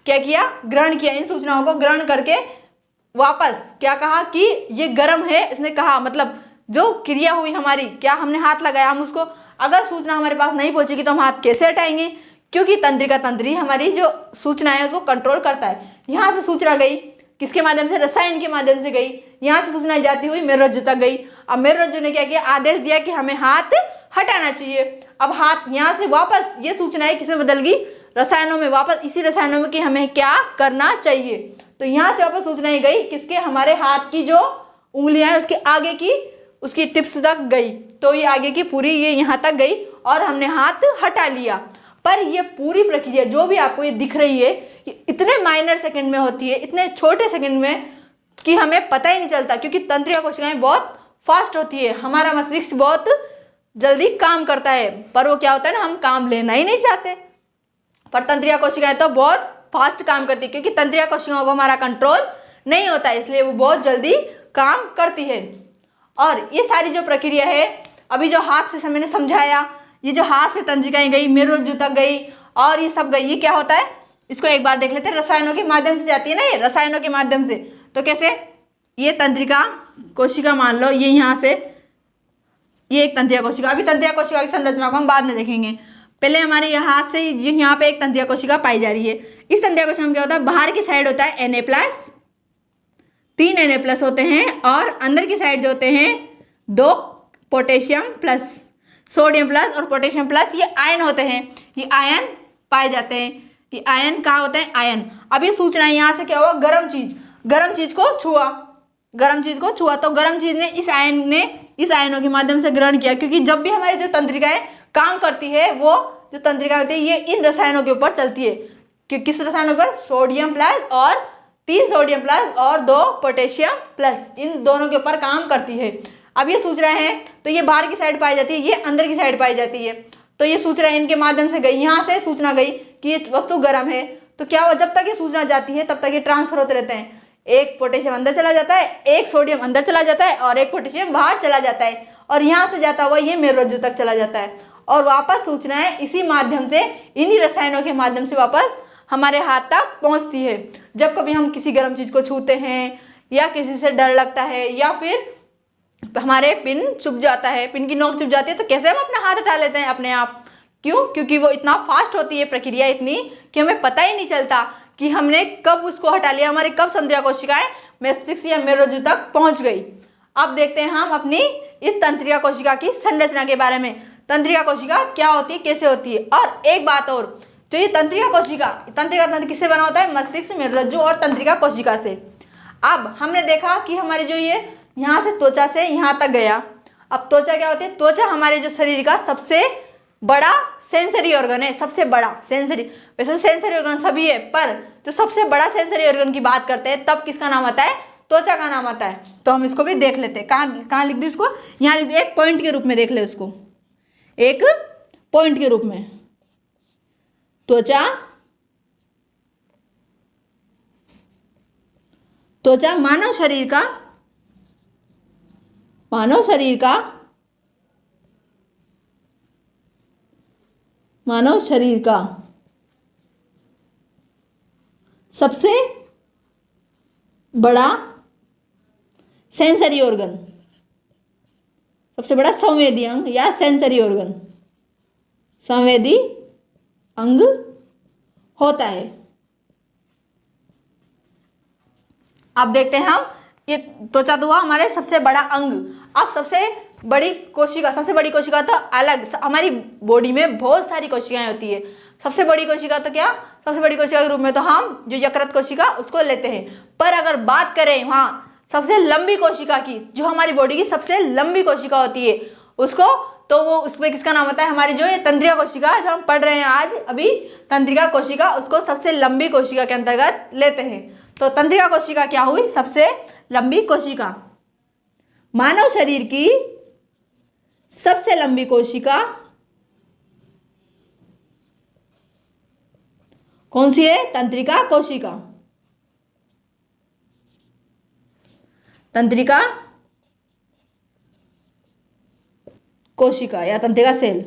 क्या किया, ग्रहण किया, इन सूचनाओं को ग्रहण करके वापस क्या कहा कि ये गर्म है, इसने कहा, मतलब जो क्रिया हुई हमारी, क्या हमने हाथ लगाया, हम उसको, अगर सूचना हमारे पास नहीं पहुंचेगी तो हम हाथ कैसे हटाएंगे, क्योंकि तंत्रिका तंत्री हमारी जो सूचना है उसको कंट्रोल करता है। यहाँ से सूचना गई किसके माध्यम से? रसायन के माध्यम से गई, यहाँ से सूचना जाती हुई मेरुरज्जु तक गई। अब मेरुरज्जु ने क्या किया, आदेश दिया कि हमें हाथ हटाना चाहिए। अब हाथ यहाँ से वापस ये सूचनाएं किसमें बदल गई? रसायनों में, वापस इसी रसायनों में कि हमें क्या करना चाहिए। तो यहाँ से वापस सूचनाएं गई किसके? हमारे हाथ की जो उंगलियां हैं उसके आगे की, उसकी टिप्स तक गई, तो ये आगे की पूरी ये यहाँ तक गई और हमने हाथ हटा लिया। पर ये पूरी प्रक्रिया जो भी आपको ये दिख रही है, ये इतने माइनर सेकंड में होती है, इतने छोटे सेकंड में कि हमें पता ही नहीं चलता, क्योंकि तंत्रिका कोशिकाएं बहुत फास्ट होती है, हमारा मस्तिष्क बहुत जल्दी काम करता है, पर वो क्या होता है ना, हम काम लेना ही नहीं चाहते। पर तंत्रिका कोशिकाएं तो बहुत फास्ट काम करती है, क्योंकि तंत्रिका कोशिकाओं को हमारा कंट्रोल नहीं होता है, इसलिए वो बहुत जल्दी काम करती है। और ये सारी जो प्रक्रिया है, अभी जो हाथ से मैंने समझाया, ये जो हाथ से तंत्रिकाएं गई, मेरुरज्जु तक गई और ये सब गई, ये क्या होता है, इसको एक बार देख लेते हैं। रसायनों के माध्यम से जाती है ना, ये रसायनों के माध्यम से। तो कैसे? ये तंत्रिका कोशिका मान लो, ये यहाँ से, ये एक तंत्रिका कोशिका, अभी तंत्रिका कोशिका की संरचना को हम बाद में देखेंगे, पहले हमारे ये हाथ से यहाँ पे एक तंत्रिका कोशिका पाई जा रही है। इस तंत्रिका कोशिका में क्या होता है, बाहर की साइड होता है Na+, 3 Na+ होते हैं, और अंदर की साइड जो होते हैं 2 पोटेशियम प्लस, सोडियम प्लस और पोटेशियम प्लस, ये आयन होते हैं, ये आयन पाए जाते हैं। ये आयन कहाँ होते हैं? आयन। अब ये सूचना यहाँ से क्या हुआ, गर्म चीज को छुआ, तो गर्म चीज ने इस आयनों के माध्यम से ग्रहण किया, क्योंकि जब भी हमारी जो तंत्रिकाएं काम करती है, वो जो तंत्रिका होती है ये इन रसायनों के ऊपर चलती है। कि किस रसायनों पर? सोडियम प्लस और 3 सोडियम प्लस और 2 पोटेशियम प्लस, इन दोनों के ऊपर काम करती है। अब ये सूचना है, तो ये बाहर की साइड पाई जाती है, ये अंदर की साइड पाई जाती है। तो ये सूचना इनके माध्यम से गई, यहाँ से सूचना गई कि ये वस्तु गर्म है। तो क्या हुआ, जब तक ये सूचना जाती है तब तक ये ट्रांसफर होते रहते हैं, एक पोटेशियम अंदर चला जाता है, एक सोडियम अंदर चला जाता है और एक पोटेशियम बाहर चला जाता है, और यहाँ से जाता हुआ ये मेरुरज्जु तक चला जाता है, और वापस सूचनाएं इसी माध्यम से, इन्हीं रसायनों के माध्यम से वापस हमारे हाथ तक पहुँचती है। जब कभी हम किसी गर्म चीज को छूते हैं, या किसी से डर लगता है, या फिर हमारे पिन चुभ जाता है, पिन की नोक चुभ जाती है, तो कैसे हम अपना हाथ हटा लेते हैं अपने आप? क्यों? क्योंकि वो इतना फास्ट होती है प्रक्रिया, इतनी कि हमें पता ही नहीं चलता कि हमने कब उसको हटा लिया, हमारी कब तंत्रिका कोशिकाएं मस्तिष्क या मेरुरज्जु तक पहुंच गई। अब देखते हैं हम अपनी इस तंत्रिका कोशिका की संरचना के बारे में, तंत्रिका कोशिका क्या होती है, कैसे होती है। और एक बात और, तो ये तंत्रिका तंत्र किससे बना होता है? मस्तिष्क, मेरुरज्जु और तंत्रिका कोशिका से। अब हमने देखा कि हमारी जो ये यहाँ से त्वचा से यहाँ तक गया। अब त्वचा क्या होती है? त्वचा हमारे जो शरीर का सबसे बड़ा सेंसरी ऑर्गन है, सबसे बड़ा सेंसरी, वैसे सेंसरी ऑर्गन सभी है, पर जो सबसे बड़ा सेंसरी ऑर्गन की बात करते हैं तब किसका नाम आता है? त्वचा का नाम आता है। तो हम इसको भी देख लेते हैं, कहाँ लिख दी इसको, यहाँ लिख दी, एक पॉइंट के रूप में देख ले उसको, एक पॉइंट के रूप में। त्वचा मानव शरीर का सबसे बड़ा सेंसरी ऑर्गन, सबसे बड़ा संवेदी अंग या सेंसरी ऑर्गन, संवेदी अंग होता है। अब देखते हैं हम, ये त्वचा तो हुआ हमारे सबसे बड़ा अंग। अब सबसे बड़ी कोशिका तो अलग, हमारी बॉडी में बहुत सारी कोशिकाएं होती है, सबसे बड़ी कोशिका तो क्या, सबसे बड़ी कोशिका के रूप में तो हम जो यकृत कोशिका उसको लेते हैं। पर अगर बात करें वहाँ सबसे लंबी कोशिका की, जो हमारी बॉडी की सबसे लंबी कोशिका होती है उसको, तो वो उसमें किसका नाम होता है, हमारी जो ये तंत्रिका कोशिका जो हम पढ़ रहे हैं आज अभी, तंत्रिका कोशिका, उसको सबसे लंबी कोशिका के अंतर्गत लेते हैं। तो तंत्रिका कोशिका क्या हुई, सबसे लंबी कोशिका। मानव शरीर की सबसे लंबी कोशिका कौन सी है, तंत्रिका कोशिका। तंत्रिका कोशिका या तंत्रिका सेल।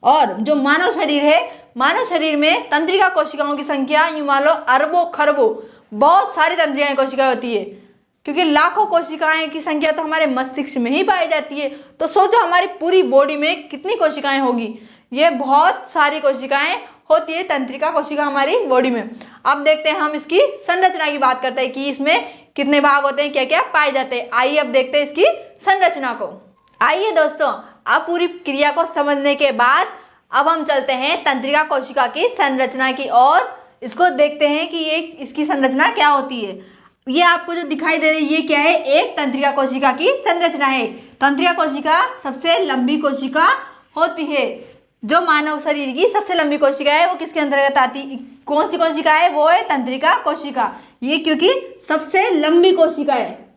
और जो मानव शरीर है, मानव शरीर में तंत्रिका कोशिकाओं की संख्या यूं मान लो अरबों खरबों, बहुत सारी तंत्रिका कोशिकाएं होती है, क्योंकि लाखों कोशिकाएं की संख्या तो हमारे मस्तिष्क में ही पाई जाती है। तो सोचो हमारी पूरी बॉडी में कितनी कोशिकाएं होगी, ये बहुत सारी कोशिकाएं होती है तंत्रिका कोशिका हमारी बॉडी में। अब देखते हैं हम इसकी संरचना की बात करते हैं कि इसमें कितने भाग होते हैं, क्या क्या पाए जाते हैं। आइए अब देखते हैं इसकी संरचना को। आइए दोस्तों, अब पूरी क्रिया को समझने के बाद अब हम चलते हैं तंत्रिका कोशिका की संरचना की ओर। इसको देखते हैं कि ये इसकी संरचना क्या होती है। ये आपको जो दिखाई दे रही है ये क्या है, एक तंत्रिका कोशिका की संरचना है। तंत्रिका कोशिका सबसे लंबी कोशिका होती है। जो मानव शरीर की सबसे लंबी कोशिका है वो किसके अंतर्गत आती है, कौन सी कोशिका है, वो है तंत्रिका कोशिका। ये क्योंकि सबसे लंबी कोशिका है,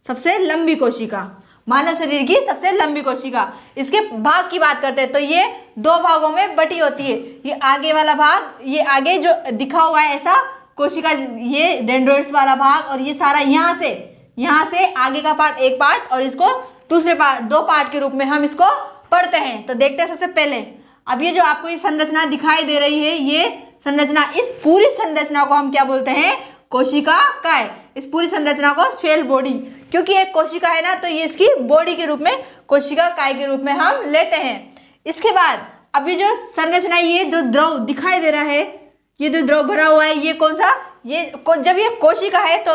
सबसे लंबी कोशिका, मानव शरीर की सबसे लंबी कोशिका। इसके भाग की बात करते हैं तो ये दो भागों में बटी होती है। ये आगे वाला भाग, ये आगे जो दिखा हुआ है ऐसा कोशिका, ये डेंड्रोइड्स वाला भाग, और ये सारा यहाँ से आगे का पार्ट एक पार्ट, और इसको दूसरे पार्ट, दो पार्ट के रूप में हम इसको पढ़ते हैं। तो देखते हैं सबसे पहले, अब ये जो आपको ये संरचना दिखाई दे रही है, ये संरचना, इस पूरी संरचना को हम क्या बोलते हैं, कोशिका काय। इस पूरी संरचना को सेल बॉडी, क्योंकि एक कोशिका है ना तो ये इसकी बॉडी के रूप में, कोशिका काय के रूप में हम लेते हैं। इसके बाद अब ये जो संरचना, ये जो द्रव दिखाई दे रहा है, ये जो द्रव भरा हुआ है, ये कौन सा, जब ये कोशिका है तो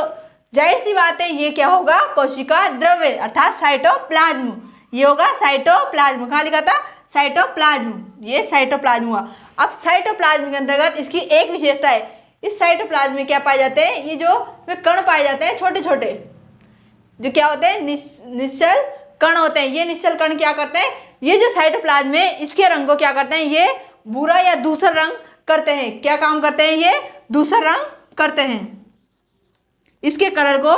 जाहिर सी बात है ये क्या होगा, कोशिका द्रव्य अर्थात साइटोप्लाज्म। ये होगा साइटोप्लाज्म। कहाँ लिखा था, साइटोप्लाज्म, ये साइटोप्लाज्म हुआ। अब साइटोप्लाज्म के अंतर्गत इसकी एक विशेषता है, इस साइटोप्लाज्म में क्या पाए जाते हैं, ये जो कण पाए जाते हैं छोटे छोटे, जो क्या होते हैं, निश्चल कण होते हैं। ये निश्चल कण क्या करते हैं, ये जो साइटोप्लाज्म है इसके रंग को क्या करते हैं, ये भूरा या धूसर रंग करते हैं। क्या काम करते हैं, ये धूसर रंग करते हैं। इसके कलर को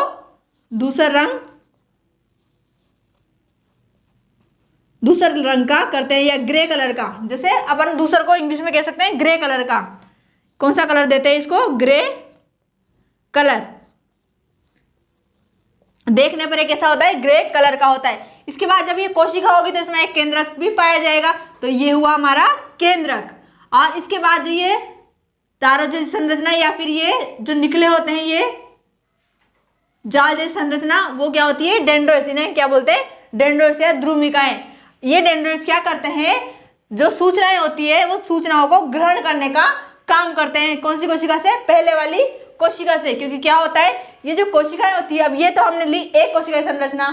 धूसर रंग का करते हैं, या ग्रे कलर का। जैसे अपन धूसर को इंग्लिश में कह सकते हैं ग्रे कलर का। कौन सा कलर देते हैं इसको, ग्रे कलर। देखने पर ये कैसा होता है, ग्रे कलर का होता है। इसके बाद जब ये कोशिका होगी तो इसमें एक केंद्रक भी पाया जाएगा, तो ये हुआ हमारा केंद्रक। और इसके बाद जो ये तारा जैसी संरचना, या फिर ये जो निकले होते हैं ये जाल जैसी संरचना, वो क्या होती है, डेंड्रोइट्स। इन्हें क्या बोलते हैं, डेंड्रोइट्स या ध्रुमिकाएं। ये डेंड्रोइट्स क्या करते हैं, जो सूचनाएं होती है वो सूचनाओं को ग्रहण करने का काम करते हैं। कौन सी कोशिका से, पहले वाली कोशिका से। क्योंकि क्या होता है, ये जो कोशिकाएं होती है, अब ये तो हमने ली एक कोशिका की संरचना,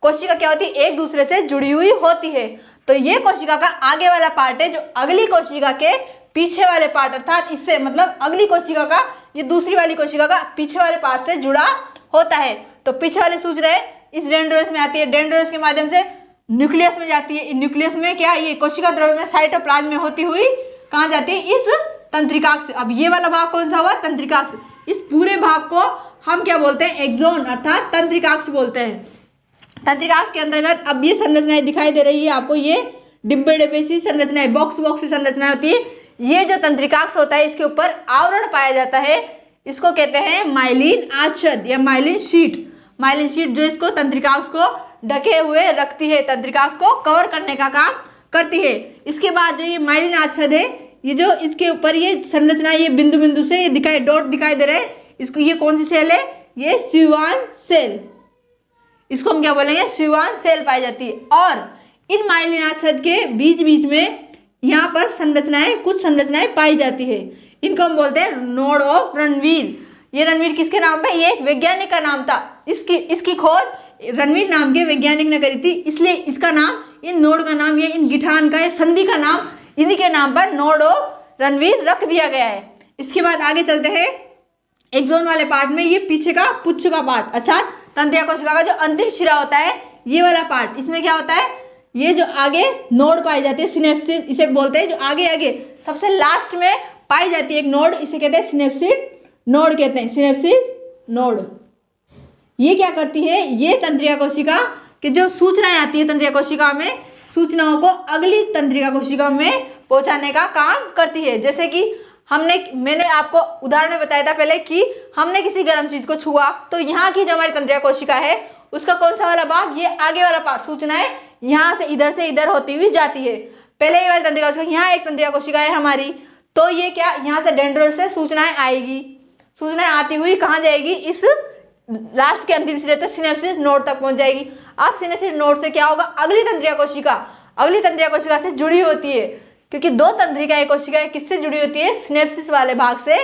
कोशिका क्या होती है, एक दूसरे से जुड़ी हुई होती है। तो ये कोशिका का आगे वाला पार्ट है जो अगली कोशिका के पीछे वाले पार्ट, अर्थात इससे मतलब अगली कोशिका का, ये दूसरी वाली कोशिका का पीछे वाले पार्ट से जुड़ा होता है। तो पीछे वाली सूचनाएं इस डेंड्रोइट्स में आती है, डेंड्रोइट्स के माध्यम से न्यूक्लियस में जाती है। न्यूक्लियस में क्या, ये कोशिका द्रव्य में साइटोप्लाज्म में होती हुई कहाँ जाती है, इस तंत्रिकाक्ष। अब ये वाला भाग कौन सा हुआ, तंत्रिकाक्ष। इस पूरे भाग को हम क्या बोलते हैं, एक्सोन अर्थात तंत्रिकाक्ष बोलते हैं। तंत्रिकाक्ष के अंतर्गत अब ये संरचनाएं दिखाई दे रही है आपको, ये डिब्बे डिब्बे सी संरचनाएं, बॉक्स बॉक्स सी संरचना होती है। ये जो तंत्रिकाक्ष होता है इसके ऊपर आवरण पाया जाता है, इसको कहते हैं माइलिन आच्छाद या माइलिन शीट। माइलिन शीट जो इसको तंत्रिकाक्ष को ढके हुए रखती है, तंत्रिकाक्ष को कवर करने का काम करती है। इसके बाद जो ये माइलिन आच्छाद है, ये जो इसके ऊपर ये संरचना, ये बिंदु बिंदु से ये दिखाई, डॉट दिखाई दे रहे हैं, इसको, ये कौन सी सेल है, ये श्विवान सेल। इसको हम क्या बोलेंगे, श्विवान सेल पाई जाती है। और इन माइलिन आच्छाद के बीच बीच में यहाँ पर संरचनाएं, कुछ संरचनाएं पाई जाती है। इनको हम बोलते हैं नोड ऑफ रणवीर। ये रणवीर किसके नाम पे, ये एक वैज्ञानिक का नाम था। इसकी खोज रणवीर नाम के वैज्ञानिक ने करी थी, इसलिए इसका नाम, इन नोड का नाम, ये इन गिठान का, ये संधि का नाम इन्हीं के नाम पर नोडो रणवीर रख दिया गया है। इसके बाद आगे चलते हैं। एक्सोन वाले पार्ट में ये पीछे का पुच्छ का पार्ट अर्थात तंत्रिका कोशिका का जो अंतिम शिरा होता है ये वाला पार्ट, इसमें क्या होता है, ये जो आगे नोड पाई जाती है सिनेप्सिस इसे बोलते हैं, जो आगे आगे सबसे लास्ट में पाई जाती है एक नोड इसे कहते हैं सिनेप्सिस नोड कहते हैं, सिनेप्सिस नोड। ये क्या करती है, ये तंत्रिका कोशिका की जो सूचनाएं आती है तंत्रिका कोशिका में, सूचनाओं को अगली तंत्रिका कोशिका में पहुंचाने का काम करती है। जैसे कि मैंने आपको उदाहरण में बताया था पहले कि हमने किसी गर्म चीज को छुआ तो यहाँ की जो हमारी तंत्रिका कोशिका है उसका कौन सा वाला भाग, ये आगे वाला पार्ट, सूचनाएं यहाँ से इधर होती हुई जाती है। पहले ये वाली तंत्रिका कोशिका, यहाँ एक तंत्रिका कोशिका है हमारी, तो ये क्या, यहाँ से डेंड्रिट से सूचनाएं आएगी, सूचनाएं आती हुई कहाँ जाएगी, इस लास्ट के अंतिम सिरे तक सिनेप्सिस नोड तक पहुंच जाएगी। अब सिनेप्सिस नोड से क्या होगा, अगली तंत्रिका कोशिका से जुड़ी होती है, क्योंकि दो तंत्रिका कोशिकाएं किससे जुड़ी होती है, सिनेप्सिस वाले भाग से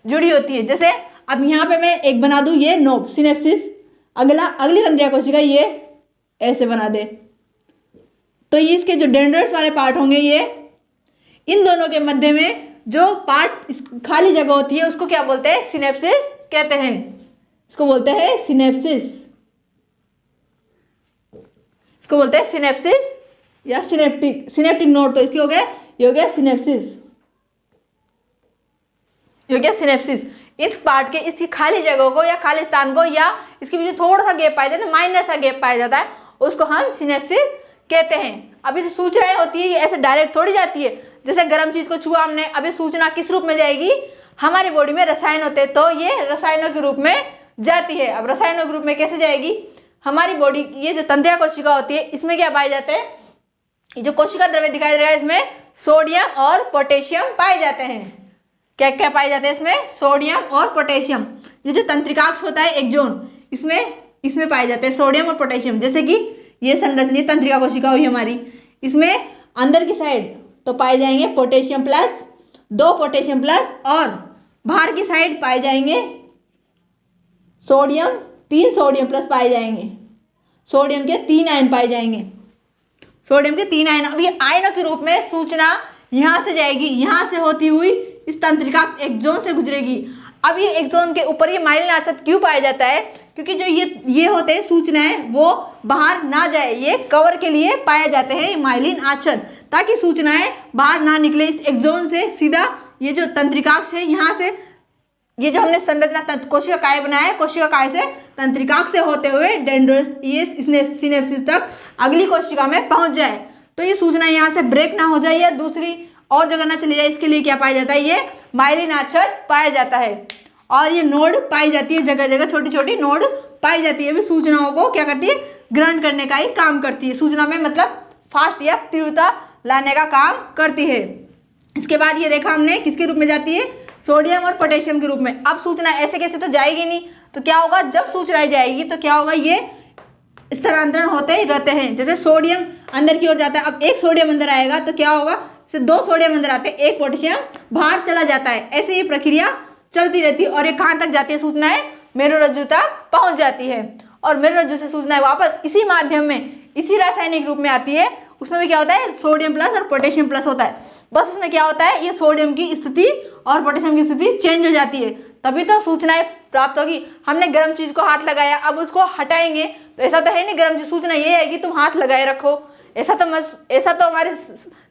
जुड़ी होती है। जैसे अब यहाँ पे मैं एक बना दूं, ये नोड सिनेप्सिस, अगली तंत्रिका कोशिका ये ऐसे बना दे, तो ये इसके जो डेंड्राइट्स वाले पार्ट होंगे, ये इन दोनों के मध्य में जो पार्ट खाली जगह होती है उसको क्या बोलते हैं, सिनेप्सिस कहते हैं, इसको बोलते हैं सिनेप्सिस, इसको बोलते हैं सिनेप्सिस या सिनेप्टिक नोड। तो इसकी हो गया, ये हो गया सिनेप्सिस, ये हो गया सिनेप्सिस। इस पार्ट के इसकी खाली जगह को या खाली स्थान को या इसके बीच में थोड़ा सा गैप पाया जाता है, माइनर सा गैप पाया जाता है, उसको हम सिनेप्सिस कहते हैं। अभी जो सूचनाएं होती है ये ऐसे डायरेक्ट थोड़ी जाती है, जैसे गर्म चीज को छुआ हमने, अभी सूचना किस रूप में जाएगी, हमारी बॉडी में रसायन होते हैं तो ये रसायनों के रूप में जाती है। अब रसायनों के रूप में कैसे जाएगी, हमारी बॉडी, ये जो तंत्रिका कोशिका होती है इसमें क्या पाए जाते हैं, ये जो कोशिका द्रव्य दिखाई दे रहा है इसमें सोडियम और पोटेशियम पाए जाते हैं। क्या क्या पाए जाते हैं इसमें, सोडियम और पोटेशियम। ये जो तंत्रिकाक्ष होता है एक्सोन, इसमें पाए जाते हैं सोडियम और पोटेशियम। जैसे कि ये संरचना तंत्रिका कोशिका हुई हमारी, इसमें अंदर की साइड तो पाए जाएंगे पोटेशियम प्लस, 2 पोटेशियम प्लस, और बाहर की साइड पाए जाएंगे सोडियम, 3 सोडियम प्लस पाए जाएंगे, सोडियम के 3 आयन पाए जाएंगे, सोडियम के 3 आयन। अब ये आयनों के रूप में सूचना यहाँ से जाएगी, यहाँ से होती हुई इस तंत्रिका एक्सोन से गुजरेगी। अब ये एक्सोन के ऊपर ये माइलिन आच्छाद क्यों पाया जाता है, क्योंकि जो ये होते हैं सूचनाएं वो बाहर ना जाए, ये कवर के लिए पाए जाते हैं माइलिन आच्छाद, ताकि सूचनाएं बाहर ना निकले इस एक्सोन से सीधा। ये जो तंत्रिकाक्ष है यहाँ से, ये जो हमने संरचना कोशिका काय बनाया है, कोशिका काय से तंत्रिकाक्ष से होते हुए डेंड्राइट्स, ये सिनेप्सिस तक अगली कोशिका में पहुंच जाए, तो ये सूचना यहाँ से ब्रेक ना हो जाए या दूसरी और जगह ना चली जाए, इसके लिए क्या पाया जाता है, ये माइलिन आच्छाद पाया जाता है। और ये नोड पाई जाती है, जगह जगह छोटी छोटी नोड पाई जाती है, भी सूचनाओं को क्या करती है, ग्रहण करने का ही काम करती है, सूचना में मतलब फास्ट या तीव्रता लाने का काम करती है। इसके बाद ये देखा हमने किसके रूप में जाती है, सोडियम और पोटेशियम के रूप में। अब सूचना ऐसे कैसे तो जाएगी नहीं, तो क्या होगा, जब सूचनाएं जाएगी तो क्या होगा, ये स्थानांतरण होते ही रहते हैं। जैसे सोडियम अंदर की ओर जाता है, अब एक सोडियम अंदर आएगा तो क्या होगा, 2 सोडियम अंदर आते हैं, 1 पोटेशियम बाहर चला जाता है, ऐसे ये प्रक्रिया चलती रहती है। और ये कहाँ तक जाती है, सूचनाएं मेरुरज्जु तक पहुंच जाती है, और मेरुरज्जु से सूचनाएं वापस इसी माध्यम में, इसी रासायनिक रूप में आती है। उसमें भी क्या होता है, सोडियम प्लस और पोटेशियम प्लस होता है, बस उसमें क्या होता है, ये सोडियम की स्थिति और पोटेशियम की स्थिति चेंज हो जाती है, तभी तो सूचनाएं प्राप्त होगी। हमने गर्म चीज को हाथ लगाया, अब उसको हटाएंगे तो ऐसा तो है नहीं, गर्म चीज सूचना ये आएगी तुम हाथ लगाए रखो, ऐसा तो हमारे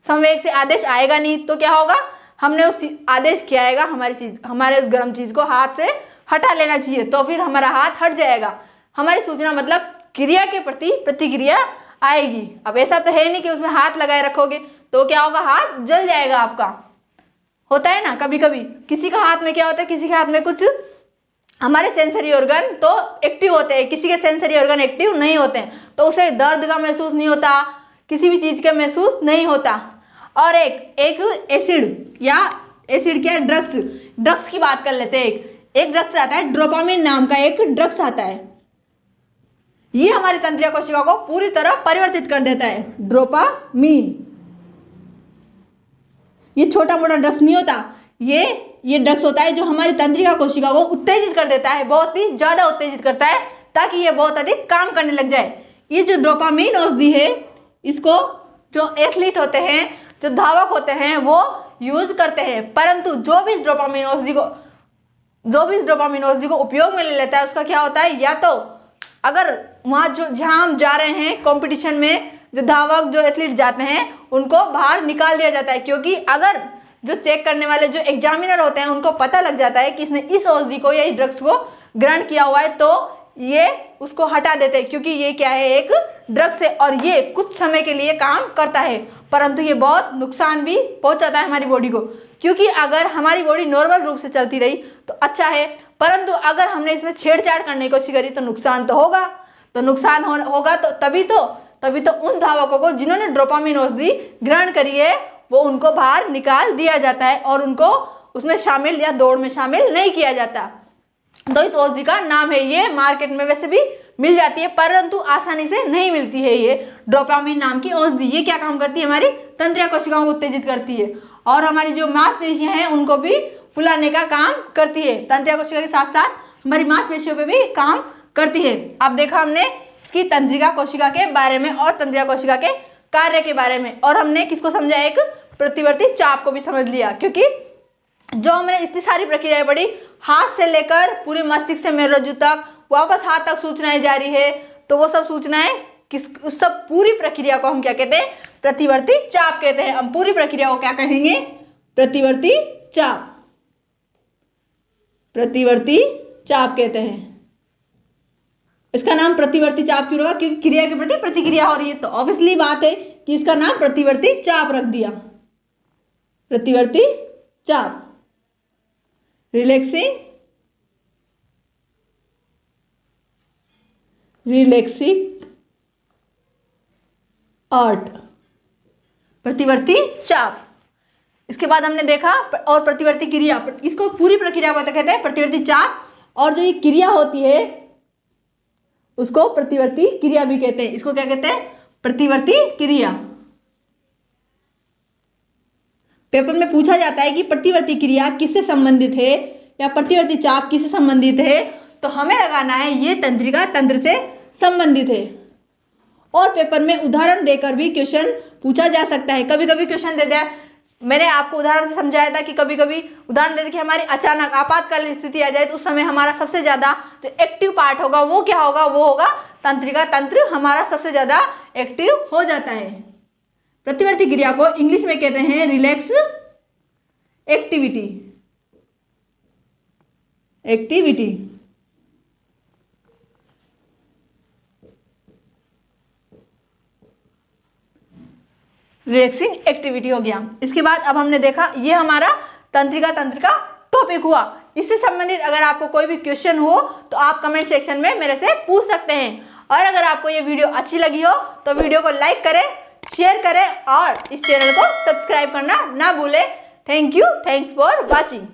संवेग से आदेश आएगा नहीं, तो क्या होगा, हमने उस आदेश किया आएगा, हमारे उस गर्म चीज को हाथ से हटा लेना चाहिए, तो फिर हमारा हाथ हट जाएगा, हमारी सूचना मतलब क्रिया के प्रति प्रतिक्रिया आएगी। अब ऐसा तो है नहीं कि उसमें हाथ लगाए रखोगे तो क्या होगा, हाथ जल जाएगा आपका। होता है ना कभी कभी किसी का हाथ में क्या होता है, किसी के हाथ में कुछ हमारे सेंसरी ऑर्गन तो एक्टिव होते हैं, किसी के सेंसरी ऑर्गन एक्टिव नहीं होते हैं, तो उसे दर्द का महसूस नहीं होता, किसी भी चीज का महसूस नहीं होता। और एक एसिड या एसिड क्या, ड्रग्स की बात कर लेते हैं। एक ड्रग्स आता है, डोपामिन नाम का एक ड्रग्स आता है, ये हमारी तंत्रिका कोशिका को पूरी तरह परिवर्तित कर देता है। डोपामिन ये छोटा मोटा ड्रग्स नहीं होता, ये ड्रग्स होता है जो हमारी तंत्रिका कोशिका को उत्तेजित कर देता है, बहुत ही ज्यादा उत्तेजित करता है, ताकि ये बहुत अधिक काम करने लग जाए। ये जो डोपामिन औषधि है, इसको जो एथलीट होते हैं, जो धावक होते हैं वो यूज करते हैं। परंतु जो भी इस डोपामिन औषधि को उपयोग में ले लेता है उसका क्या होता है, या तो अगर वहाँ जहाँ हम जा रहे हैं कॉम्पिटिशन में, जो धावक जो एथलीट जाते हैं उनको बाहर निकाल दिया जाता है, क्योंकि अगर जो चेक करने वाले जो एग्जामिनर होते हैं उनको पता लग जाता है कि इसने इस औषधि को या इस ड्रग्स को ग्रहण किया हुआ है, तो ये उसको हटा देते हैं, क्योंकि ये क्या है, एक ड्रग्स है और ये कुछ समय के लिए काम करता है, परंतु ये बहुत नुकसान भी पहुंचाता है हमारी बॉडी को। क्योंकि अगर हमारी बॉडी नॉर्मल रूप से चलती रही तो अच्छा है, परंतु अगर हमने इसमें छेड़छाड़ करने की कोशिश करी तो नुकसान तो होगा। तो नुकसान होगा तो तभी तो उन धावकों को जिन्होंने डोपामिन औषधि ग्रहण करी है वो उनको बाहर निकाल दिया जाता है और उनको उसमें शामिल या दौड़ में शामिल नहीं किया जाता। तो इस औषधि का नाम है, ये मार्केट में वैसे भी मिल जाती है परंतु आसानी से नहीं मिलती है। ये डोपामिन नाम की औषधि ये क्या काम करती है, हमारी तंत्रिका कोशिकाओं को उत्तेजित करती है और हमारी जो मांसपेशियां हैं उनको भी फुलाने का काम करती है। तंत्रिका कोशिका के साथ साथ हमारी मांसपेशियों पे भी काम करती है। अब देखा हमने इसकी तंत्रिका कोशिका के बारे में और तंत्रिका कोशिका के कार्य के बारे में, और हमने किसको समझा, एक प्रतिवर्ती चाप को भी समझ लिया। क्योंकि जो हमने इतनी सारी प्रक्रियाएं पढ़ी, हाथ से लेकर पूरे मस्तिष्क से मेरुरज्जु तक वापस हाथ तक सूचनाएं जारी है, तो वो सब सूचनाएं उस सब पूरी प्रक्रिया को हम क्या कहते हैं, प्रतिवर्ती चाप कहते हैं। हम पूरी प्रक्रिया को क्या कहेंगे, प्रतिवर्ती चाप, प्रतिवर्ती चाप कहते हैं। इसका नाम प्रतिवर्ती चाप क्यों रखा, क्योंकि क्रिया के प्रति प्रतिक्रिया हो रही है, तो ऑब्वियसली बात है कि इसका नाम प्रतिवर्ती चाप रख दिया, प्रतिवर्ती चाप। रिलैक्सिंग आर्ट, प्रतिवर्ती चाप। इसके बाद हमने देखा और प्रतिवर्ती क्रिया, इसको पूरी प्रक्रिया को कहते हैं प्रतिवर्ती चाप, और जो ये क्रिया होती है उसको प्रतिवर्ती क्रिया भी कहते हैं। इसको क्या कहते हैं, प्रतिवर्ती क्रिया। पेपर में पूछा जाता है कि प्रतिवर्ती क्रिया किससे संबंधित है या प्रतिवर्ती चाप किससे संबंधित है, तो हमें लगाना है ये तंत्रिका तंत्र से संबंधित है। और पेपर में उदाहरण देकर भी क्वेश्चन पूछा जा सकता है। कभी कभी क्वेश्चन दे दिया, मैंने आपको उदाहरण से समझाया था कि कभी कभी उदाहरण दे कि हमारी अचानक आपातकालीन स्थिति आ जाए तो उस समय हमारा सबसे ज्यादा जो एक्टिव पार्ट होगा वो क्या होगा, वो होगा तंत्रिका तंत्र, हमारा सबसे ज्यादा एक्टिव हो जाता है। प्रतिवर्ती क्रिया को इंग्लिश में कहते हैं रिलैक्स एक्टिविटी, रिलैक्सिंग एक्टिविटी हो गया। इसके बाद अब हमने देखा ये हमारा तंत्रिका तंत्र का टॉपिक हुआ। इससे संबंधित अगर आपको कोई भी क्वेश्चन हो तो आप कमेंट सेक्शन में मेरे से पूछ सकते हैं। और अगर आपको ये वीडियो अच्छी लगी हो तो वीडियो को लाइक करें, शेयर करें और इस चैनल को सब्सक्राइब करना ना भूलें। Thank you, thanks for watching.